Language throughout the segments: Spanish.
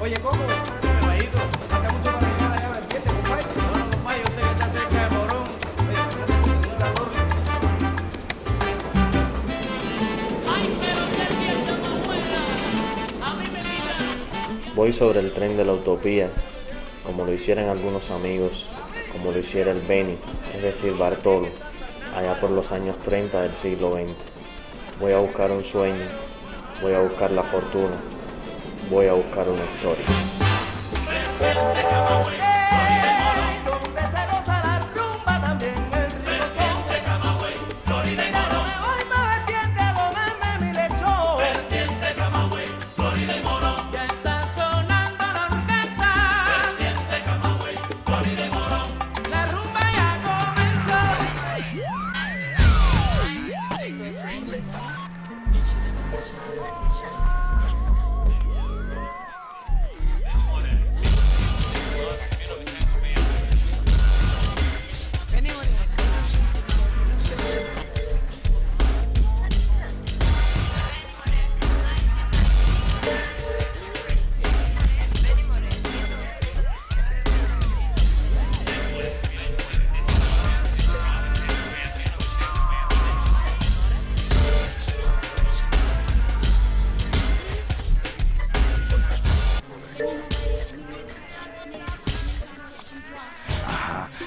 Oye, ¿cómo? Caballito, falta mucho para llegar allá a Vertiente, compadre. No, compadre, yo sé que está cerca de Morón. Oye, imagínate que tengo un calor. Ay, pero qué fiesta más buena. A mí me mira. Voy sobre el tren de la utopía, como lo hicieran algunos amigos, como lo hiciera el Beni, es decir, Bartolo, allá por los años 30 del siglo XX. Voy a buscar un sueño, voy a buscar la fortuna, voy a buscar una historia. Donde se goza la rumba también el río son. Hoy me vertiente a comerme mi lechón. Vertiente, Camagüey, Florida y Morón. Ya está sonando la orquesta. Vertiente, Camagüey, Florida y Morón. La rumba ya comenzó.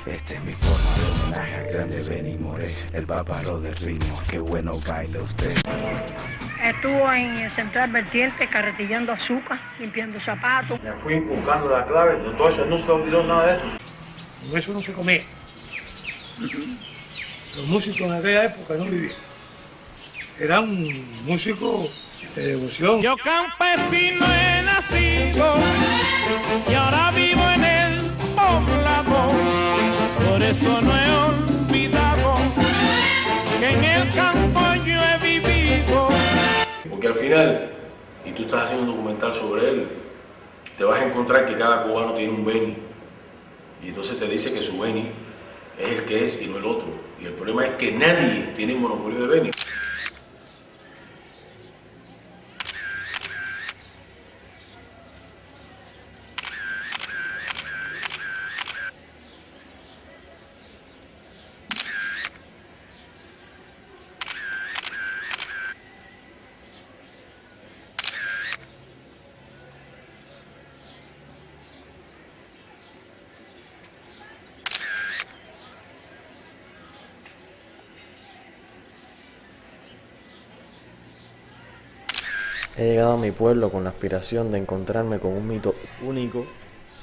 Esta es mi forma de homenaje al grande Benny Moré, el bárbaro del ritmo. Qué bueno baila usted. Estuvo en el Central Vertiente carretillando azúcar, limpiando zapatos. Me fui buscando la clave, entonces no se olvidó nada de eso. Con eso no se comía. Los músicos en aquella época no vivían. Eran músicos de devoción. Yo campesino he nacido y ahora vivo en el poblado. Por eso no he olvidado que en el campo yo he vivido. Porque al final, y tú estás haciendo un documental sobre él, te vas a encontrar que cada cubano tiene un Beni. Y entonces te dice que su Beni es el que es y no el otro. Y el problema es que nadie tiene el monopolio de Beni. He llegado a mi pueblo con la aspiración de encontrarme con un mito único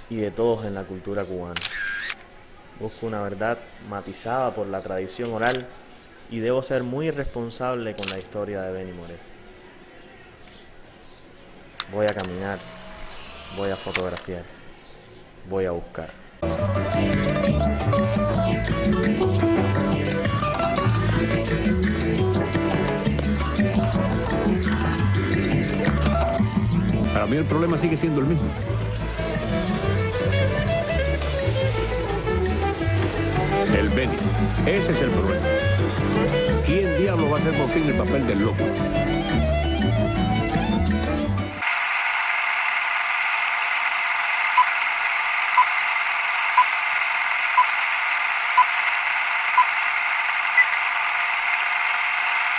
y de todos en la cultura cubana. Busco una verdad matizada por la tradición oral y debo ser muy responsable con la historia de Benny Moré. Voy a caminar, voy a fotografiar, voy a buscar. Para mí el problema sigue siendo el mismo. El Beni. Ese es el problema. ¿Quién diablo va a hacer posible el papel del loco?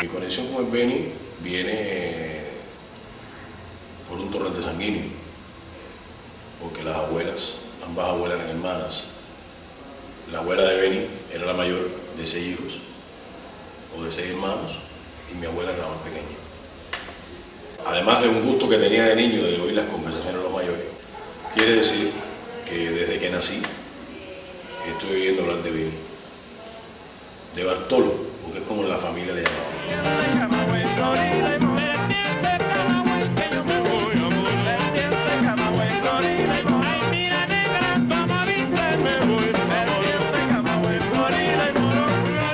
Mi conexión con el Beni viene por un torrente sanguíneo, porque las abuelas, ambas abuelas eran hermanas. La abuela de Beni era la mayor de 6 hijos, o de 6 hermanos, y mi abuela era la más pequeña. Además de un gusto que tenía de niño de oír las conversaciones de los mayores, quiere decir que desde que nací estoy oyendo hablar de Beni, de Bartolo, porque es como la familia le llamaba.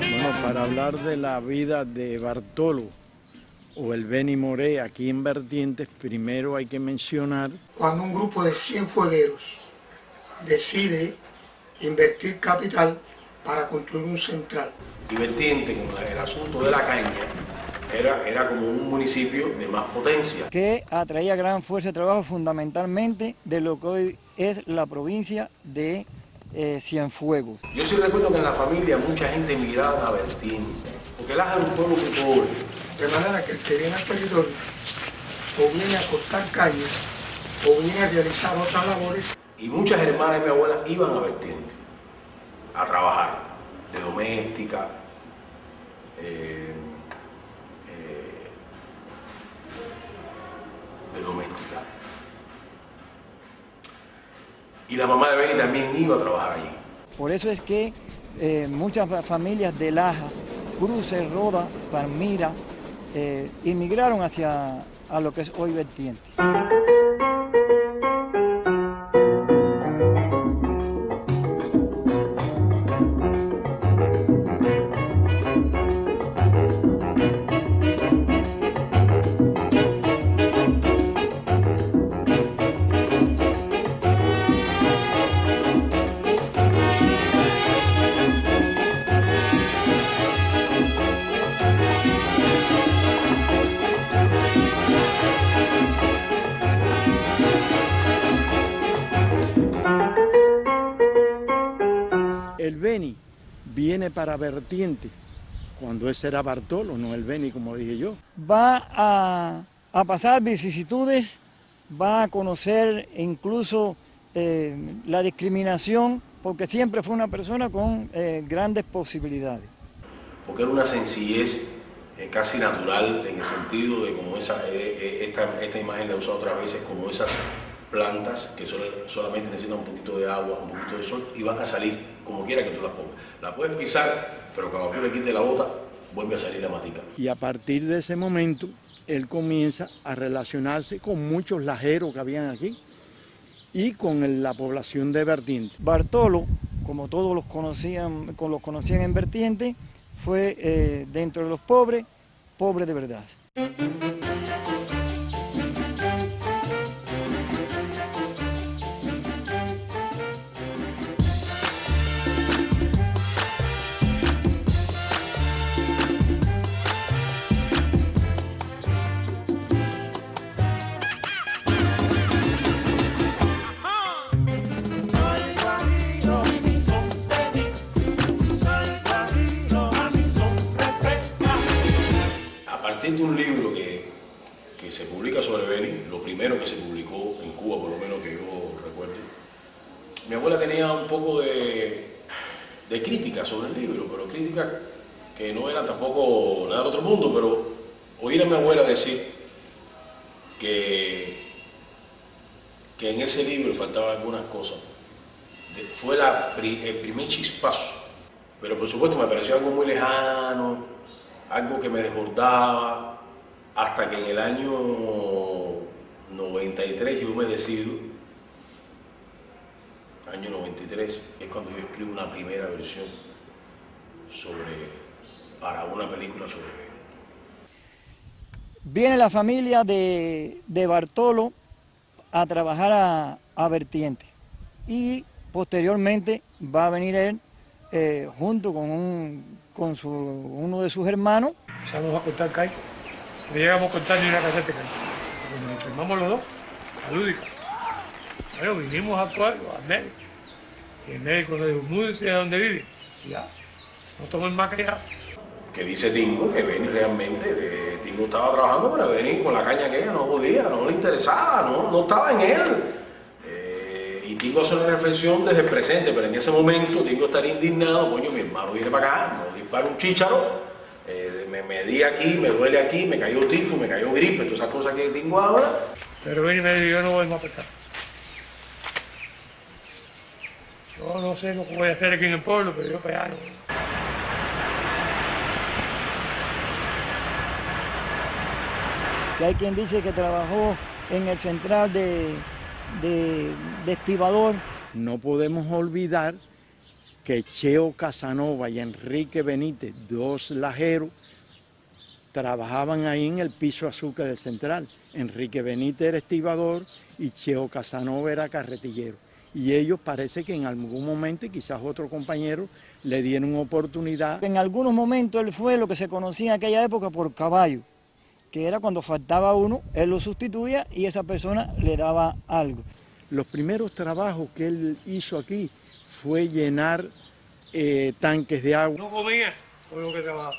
Bueno, para hablar de la vida de Bartolo o el Benny Moré aquí en Vertientes, primero hay que mencionar cuando un grupo de 100 fuegueros decide invertir capital para construir un central. Y Vertiente, con el asunto de la caña, era como un municipio de más potencia. Que atraía gran fuerza de trabajo fundamentalmente de lo que hoy es la provincia de Cienfuegos. Yo sí recuerdo que en la familia mucha gente emigraba a Vertiente, porque Laja era un pueblo muy pobre. De manera que el que viene al territorio o viene a cortar calles o viene a realizar otras labores. Y muchas hermanas de mi abuela iban a Vertiente a trabajar de doméstica, Y la mamá de Beni también iba a trabajar allí. Por eso es que muchas familias de Laja, Cruces, Roda, Palmira, inmigraron hacia a lo que es hoy Vertiente. El Beni viene para Vertiente, cuando ese era Bartolo, no el Beni como dije yo. Va a pasar vicisitudes, va a conocer incluso la discriminación, porque siempre fue una persona con grandes posibilidades. Porque era una sencillez casi natural, en el sentido de como esta imagen la he usado otras veces, como esas plantas que solamente necesitan un poquito de agua, un poquito de sol y van a salir como quiera que tú las pongas. La puedes pisar, pero cuando tú le quites la bota, vuelve a salir la matica. Y a partir de ese momento, él comienza a relacionarse con muchos lajeros que habían aquí y con la población de Vertiente. Bartolo, como todos los conocían en Vertiente, fue dentro de los pobres, pobre de verdad. De un libro que se publica sobre Beni, lo primero que se publicó en Cuba, por lo menos que yo recuerdo, mi abuela tenía un poco de crítica sobre el libro, pero críticas que no eran tampoco nada del otro mundo, pero oír a mi abuela decir que en ese libro faltaban algunas cosas, fue el primer chispazo, pero por supuesto me pareció algo muy lejano, algo que me desbordaba, hasta que en el año 93 yo me decido, año 93, es cuando yo escribo una primera versión para una película sobre Beni. Viene la familia de Bartolo a trabajar a Vertiente y posteriormente va a venir él junto con uno de sus hermanos. Empezamos a cortar calle. No llegamos a cortar ni una caseta de calle. Cuando nos enfermamos los dos, a Lúdica. Bueno, vinimos a actuar al médico. Y el médico nos dijo, múdese a donde vive. Y ya, no tomen más que ya. Que dice Tingo que Beni realmente, Tingo estaba trabajando para Beni con la caña aquella, no podía, no le interesaba, no estaba en él. Y Tingo hace una reflexión desde el presente, pero en ese momento Tingo estaría indignado, coño, mi hermano viene para acá, nos dispara un chícharo, me di aquí, me duele aquí, me cayó tifo, me cayó gripe, todas esas cosas que Tingo habla. Pero Beni me dijo, yo no voy más a pescar. Yo no sé lo que voy a hacer aquí en el pueblo, pero yo para allá no. Que hay quien dice que trabajó en el central de estibador. No podemos olvidar que Cheo Casanova y Enrique Benítez, dos lajeros, trabajaban ahí en el piso azúcar del central. Enrique Benítez era estibador y Cheo Casanova era carretillero. Y ellos parece que en algún momento, y quizás otro compañero, le dieron oportunidad. En algunos momentos él fue lo que se conocía en aquella época por caballo. que era cuando faltaba uno, él lo sustituía y esa persona le daba algo. Los primeros trabajos que él hizo aquí fue llenar tanques de agua. No comía con lo que trabajaba.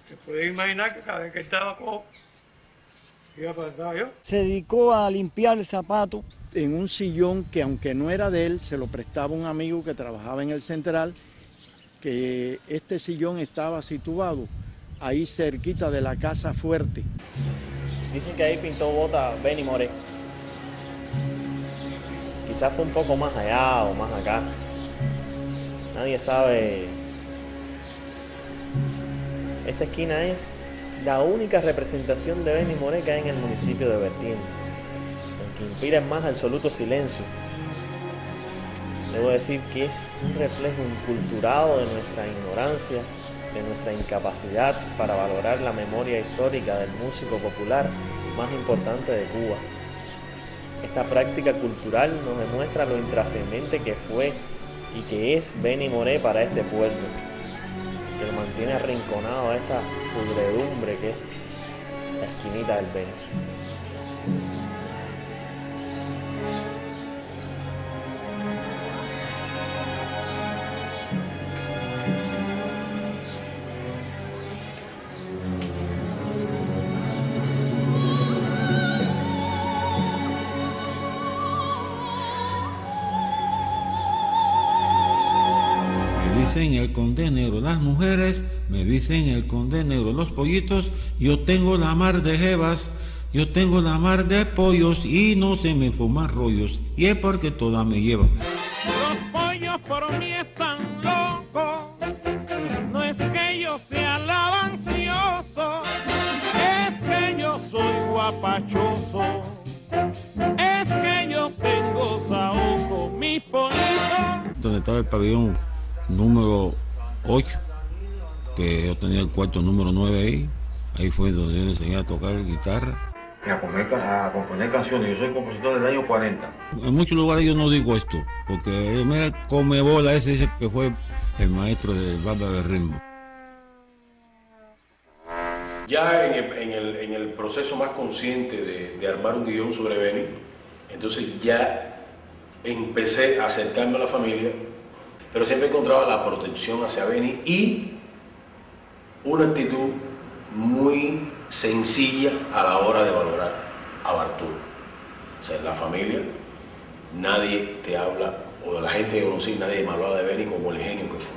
Te puedes imaginar que cada vez que estaba cojo, iba para atrás yo. Se dedicó a limpiar el zapato. En un sillón que aunque no era de él, se lo prestaba un amigo que trabajaba en el Central, que este sillón estaba situado ahí cerquita de la Casa Fuerte. Dicen que ahí pintó botas Benny Moré. Quizás fue un poco más allá o más acá. Nadie sabe. Esta esquina es la única representación de Benny Moré que hay en el municipio de Vertientes, aunque inspira en más absoluto silencio. Debo decir que es un reflejo inculturado de nuestra ignorancia, de nuestra incapacidad para valorar la memoria histórica del músico popular más importante de Cuba. Esta práctica cultural nos demuestra lo intrascendente que fue y que es Benny Moré para este pueblo, que lo mantiene arrinconado a esta pudredumbre que es la esquinita del Beni. Dicen el Conde Negro las mujeres, me dicen el Conde Negro los pollitos, yo tengo la mar de jevas, yo tengo la mar de pollos y no se me fuman rollos, y es porque toda me lleva. Los pollos por mí están locos, no es que yo sea lavancioso, es que yo soy guapachoso, es que yo tengo saoco, mis pollitos. Donde estaba el pabellón número 8, que yo tenía el cuarto número 9 ahí fue donde yo le enseñé a tocar guitarra. A componer canciones, yo soy compositor del año 40. En muchos lugares yo no digo esto, porque mira, Comebola ese dice que fue el maestro del banda de ritmo. Ya en el proceso más consciente de armar un guión sobre Benny, entonces ya empecé a acercarme a la familia, pero siempre encontraba la protección hacia Benny y una actitud muy sencilla a la hora de valorar a Bartolo. O sea, en la familia nadie te habla, o de la gente que conocí, nadie me hablaba de Benny como el genio que fue.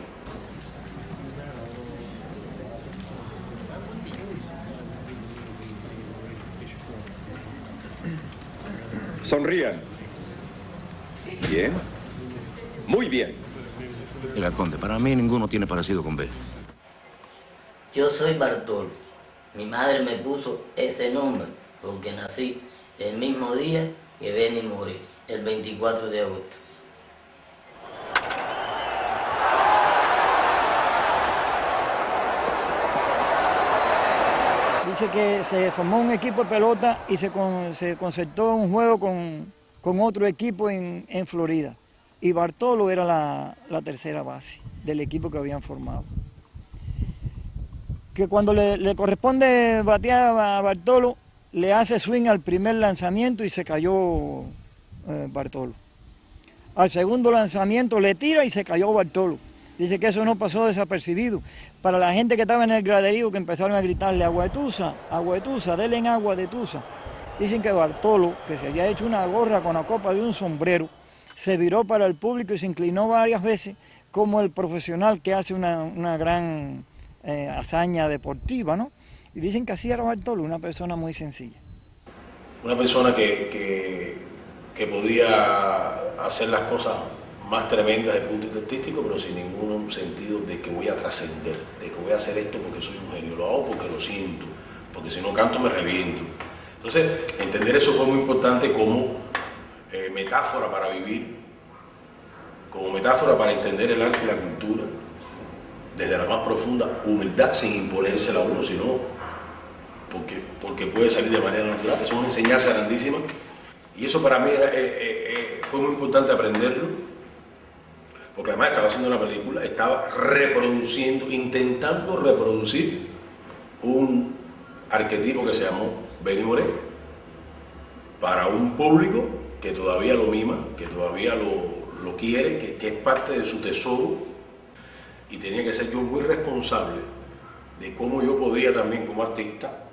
Sonrían. Bien. Muy bien. Mira, Conde, para mí ninguno tiene parecido con Benny. Yo soy Bartolo. Mi madre me puso ese nombre porque nací el mismo día que Benny Moré, el 24 de agosto. Dice que se formó un equipo de pelota y se concertó un juego con otro equipo en Florida. Y Bartolo era la tercera base del equipo que habían formado. Que cuando le corresponde batear a Bartolo, le hace swing al primer lanzamiento y se cayó Bartolo. Al segundo lanzamiento le tira y se cayó Bartolo. Dice que eso no pasó desapercibido. Para la gente que estaba en el graderío, que empezaron a gritarle agua de Tusa, denle en agua de Tusa. Dicen que Bartolo, que se había hecho una gorra con la copa de un sombrero, se viró para el público y se inclinó varias veces como el profesional que hace una gran hazaña deportiva, ¿no? Y dicen que así era Bartolo, una persona muy sencilla. Una persona que podía hacer las cosas más tremendas desde el punto de vista artístico, pero sin ningún sentido de que voy a trascender, de que voy a hacer esto porque soy un genio, lo hago porque lo siento, porque si no canto me reviento. Entonces, entender eso fue muy importante como metáfora para vivir, como metáfora para entender el arte y la cultura, desde la más profunda humildad, sin imponérsela a uno, sino porque puede salir de manera natural. Es una enseñanza grandísima y eso para mí fue muy importante aprenderlo, porque además estaba haciendo una película, estaba intentando reproducir un arquetipo que se llamó Benny Moré, para un público que todavía lo mima, que todavía lo quiere, que es parte de su tesoro, y tenía que ser yo muy responsable de cómo yo podía también como artista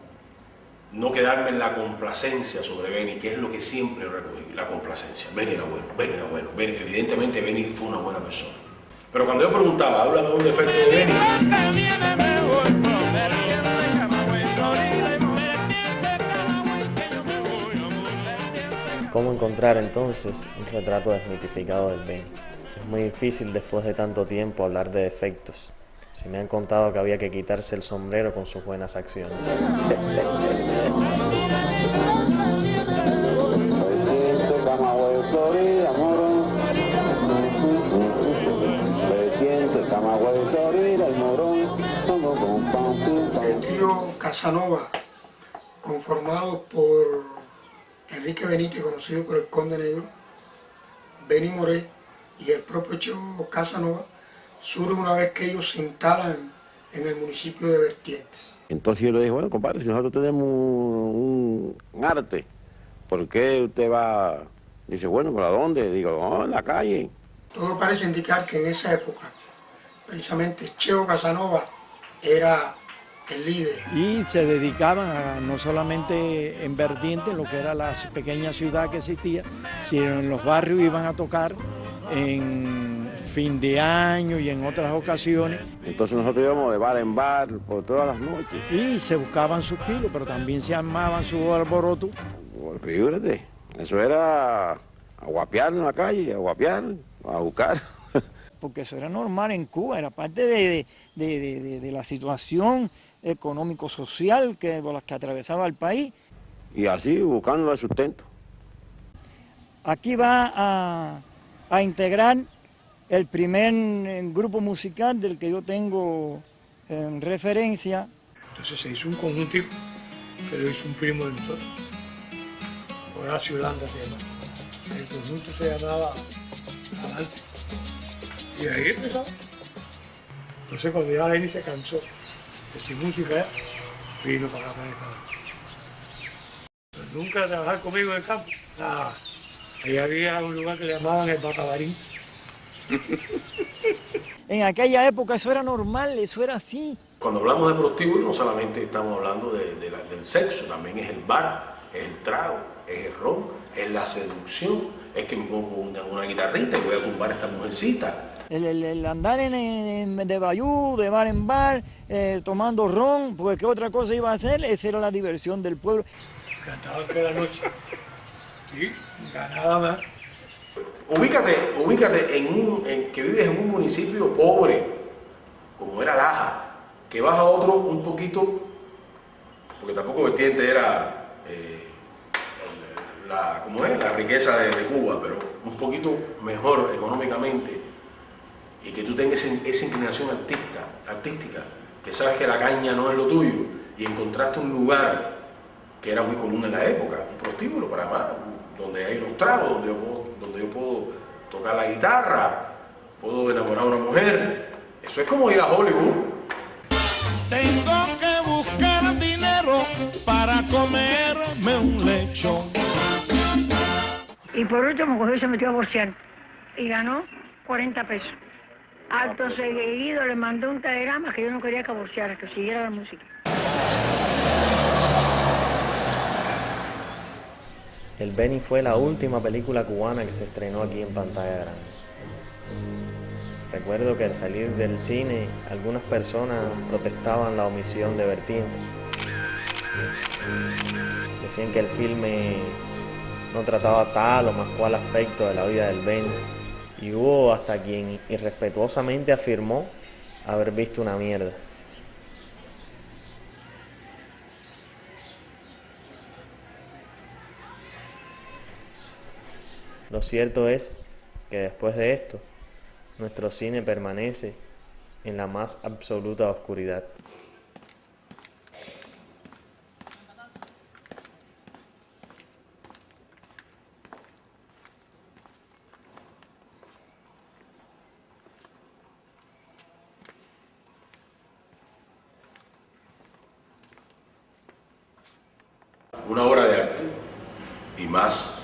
no quedarme en la complacencia sobre Benny, que es lo que siempre recogí, la complacencia. Benny era bueno, Benny era bueno, evidentemente Benny fue una buena persona. Pero cuando yo preguntaba, háblame de un defecto de Benny, ¿cómo encontrar entonces un retrato desmitificado del Benny? Es muy difícil después de tanto tiempo hablar de defectos. Se me han contado que había que quitarse el sombrero con sus buenas acciones. El trío Casanova, conformado por Enrique Benítez, conocido por el Conde Negro, Benny Moré y el propio Cheo Casanova, surge una vez que ellos se instalan en el municipio de Vertientes. Entonces yo le dije, bueno, compadre, si nosotros tenemos un arte, ¿por qué usted va? Dice, bueno, ¿para dónde? Digo, no, en la calle. Todo parece indicar que en esa época, precisamente Cheo Casanova era el líder. Y se dedicaban a, no solamente en Vertientes, lo que era la pequeña ciudad que existía, sino en los barrios iban a tocar en fin de año y en otras ocasiones. Entonces nosotros íbamos de bar en bar por todas las noches. Y se buscaban sus kilos, pero también se armaban su alboroto. Pues figúrate, eso era a guapear en la calle, a guapear, a buscar. Porque eso era normal en Cuba, era parte de la situación económico-social por la que atravesaba el país. Y así buscando el sustento. Aquí va a integrar el primer grupo musical del que yo tengo en referencia. Entonces se hizo un conjuntivo que lo hizo un primo de nosotros, Horacio Landa se llama. El conjunto se llamaba Avance. Y ahí empezó. Entonces cuando ya Benny se cansó de su música, vino para acá para el campo. Pero nunca trabajar conmigo en el campo, nada. Ahí había un lugar que le llamaban el Batabarín. En aquella época eso era normal, eso era así. cuando hablamos de prostíbulo no solamente estamos hablando del sexo, también es el bar, es el trago, es el ron, es la seducción, es que me pongo una guitarrita y voy a tumbar a esta mujercita. El andar de bayú, de bar en bar, tomando ron, porque ¿qué otra cosa iba a hacer? Esa era la diversión del pueblo. Cantaban toda la noche. Sí, ganaba más. Ubícate en que vives en un municipio pobre, como era Laja, que vas a otro un poquito, porque tampoco Vertientes era la riqueza de Cuba, pero un poquito mejor económicamente, y que tú tengas esa inclinación artística, que sabes que la caña no es lo tuyo, y encontraste un lugar que era muy común en la época, un prostíbulo para más, donde hay unos tragos, donde yo puedo tocar la guitarra, puedo enamorar a una mujer. Eso es como ir a Hollywood. Tengo que buscar dinero para comerme un lechón. Y por último cogió y se metió a boxear y ganó 40 pesos. Acto seguido le mandó un telegrama que yo no quería que boxeara, que siguiera la música. El Benny fue la última película cubana que se estrenó aquí en pantalla grande. Recuerdo que al salir del cine, algunas personas protestaban la omisión de Vertientes. Decían que el filme no trataba tal o más cual aspecto de la vida del Benny. Y hubo hasta quien irrespetuosamente afirmó haber visto una mierda. Lo cierto es que después de esto, nuestro cine permanece en la más absoluta oscuridad. una obra de arte, y más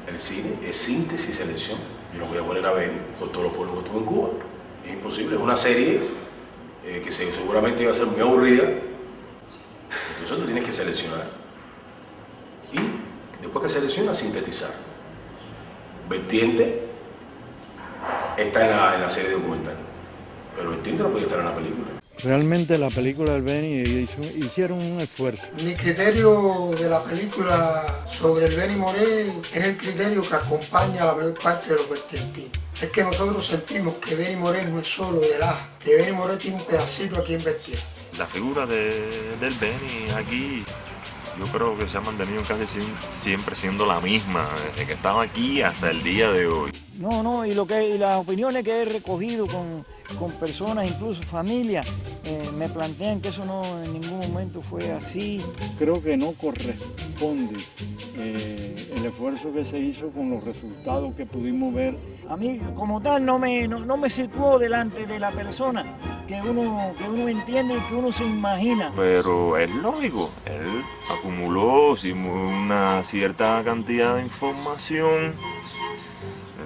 el cine, es síntesis y selección. Yo no voy a poner a Benny por todos los pueblos que estuvo en Cuba. Es imposible, es una serie que seguramente iba a ser muy aburrida. Entonces tú tienes que seleccionar. Y después que seleccionas, sintetizar. Vertiente está en la serie documental, pero Vertiente no puede estar en la película. Realmente la película del Benny hicieron un esfuerzo. Mi criterio de la película sobre el Benny Moré es el criterio que acompaña a la mayor parte de los vertientinos. Es que nosotros sentimos que Benny Moré no es solo de Laja, que Benny Moré tiene un pedacito aquí en Vertiente. La figura del Benny aquí, yo creo que se ha mantenido casi siempre siendo la misma, desde que estaba aquí hasta el día de hoy. No, y las opiniones que he recogido con personas, incluso familias, me plantean que eso no en ningún momento fue así. Creo que no corresponde el esfuerzo que se hizo con los resultados que pudimos ver. A mí como tal no me situó delante de la persona que uno entiende y que uno se imagina. Pero es lógico, él acumuló una cierta cantidad de información,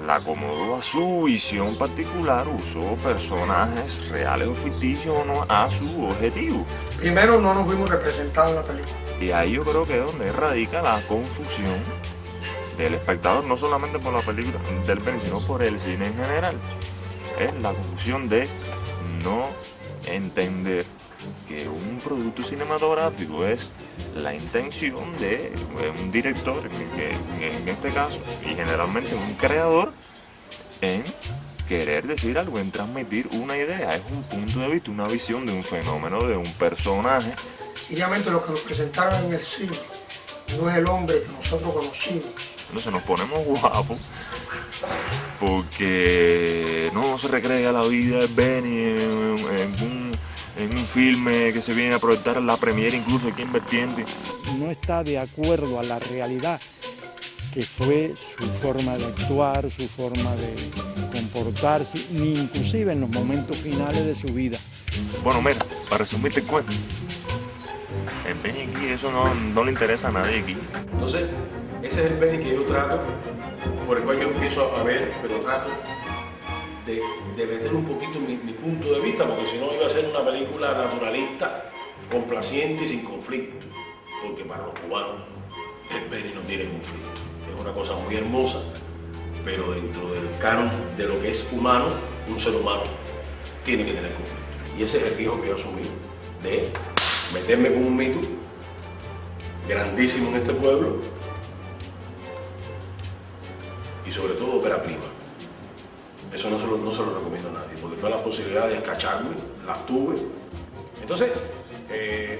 la acomodó a su visión particular, usó personajes reales o ficticios a su objetivo. Primero no nos vimos representados en la película. Y ahí yo creo que es donde radica la confusión del espectador, no solamente por la película del Benny, sino por el cine en general. Es la confusión de no entender que un producto cinematográfico es la intención de un director, en este caso, y generalmente un creador, en querer decir algo, en transmitir una idea. Es un punto de vista, una visión de un fenómeno, de un personaje. Y realmente lo que nos presentaron en el cine no es el hombre que nosotros conocimos. Entonces nos ponemos guapos porque no se recrea la vida de Benny en un filme que se viene a proyectar en la premiere, incluso aquí en Vertiente. No está de acuerdo a la realidad que fue su forma de actuar, su forma de comportarse, ni inclusive en los momentos finales de su vida. Bueno, mira, para resumirte el cuento, el Benny aquí, eso no le interesa a nadie aquí. Entonces, ese es el Benny que yo trato, por el cual yo empiezo a ver, pero trato de meter un poquito mi punto de vista, porque si no iba a ser una película naturalista, complaciente y sin conflicto, porque para los cubanos el Benny no tiene conflicto. Es una cosa muy hermosa, pero dentro del canon de lo que es humano, un ser humano tiene que tener conflicto. Y ese es el riesgo que yo asumí, de meterme con un mito grandísimo en este pueblo y sobre todo ópera prima. Eso no se lo recomiendo a nadie, porque todas las posibilidades de escacharme las tuve. Entonces,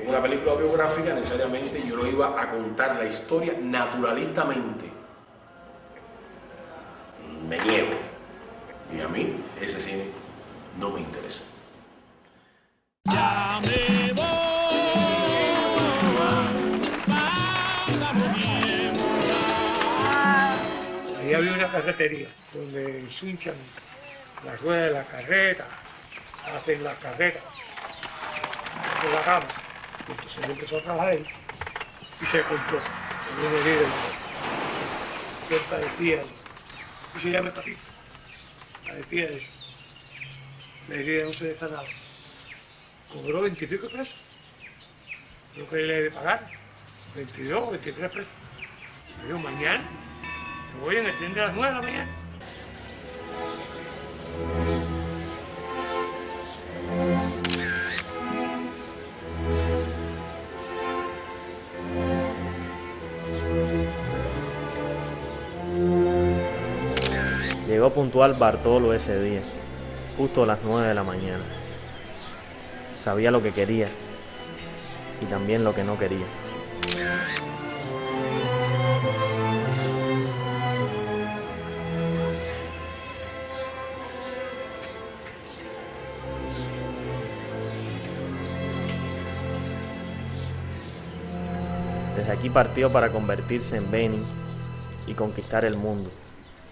una película biográfica, necesariamente yo lo iba a contar la historia naturalistamente. Me niego. Y a mí, ese cine no me interesa. Ya me voy. Ahí había una carretería donde hinchan las ruedas de la carreta, hacen las carretas de la cama. Y entonces él empezó a trabajar ahí y se contó. Se vino a ir cierta decía, y se llama aquí. La decía eso. La herida no se desanaba. Cobró 20 y pico pesos. Lo que le debe pagar, 22, 23 pesos. Me dijo, mañana. Voy a atiender a las 9 de la mañana. Llegó puntual Bartolo ese día, justo a las 9 de la mañana. Sabía lo que quería y también lo que no quería. Desde aquí partió para convertirse en Benny y conquistar el mundo,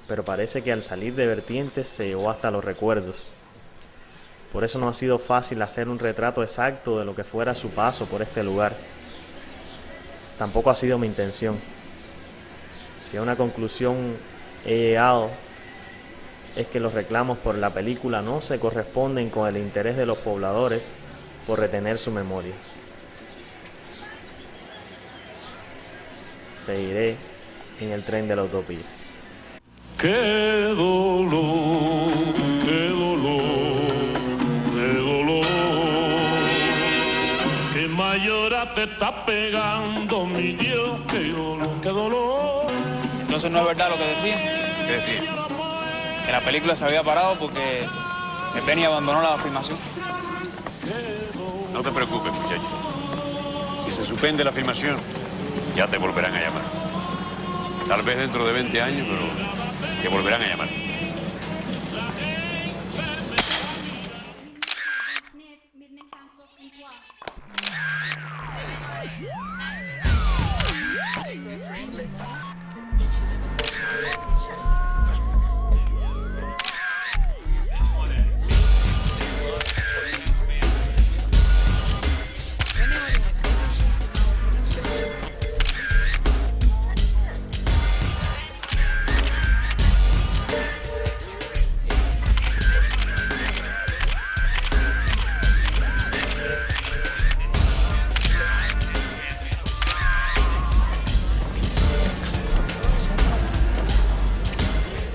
pero parece que al salir de Vertientes se llevó hasta los recuerdos. Por eso no ha sido fácil hacer un retrato exacto de lo que fuera su paso por este lugar. tampoco ha sido mi intención. Si a una conclusión he llegado es que los reclamos por la película no se corresponden con el interés de los pobladores por retener su memoria. Seguiré en el tren de la utopía. Qué dolor, qué dolor, qué dolor. Qué mayora te está pegando, mi Dios, qué dolor, qué dolor. Entonces no es verdad lo que decían. ¿Qué decir? Que la película se había parado porque el Benny abandonó la filmación. No te preocupes, muchacho. Si se suspende la filmación, ya te volverán a llamar. Tal vez dentro de 20 años, pero te volverán a llamar.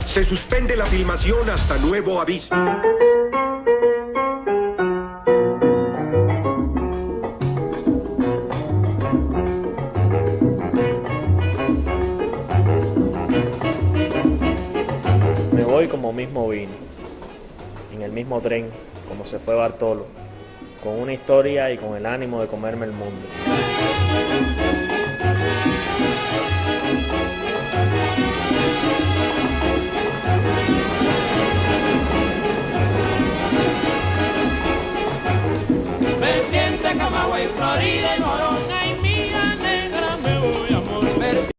Se suspende la filmación hasta nuevo aviso. Me voy como mismo vine, en el mismo tren, como se fue Bartolo, con una historia y con el ánimo de comerme el mundo. Vertiente, Camagüey, Florida y Morón.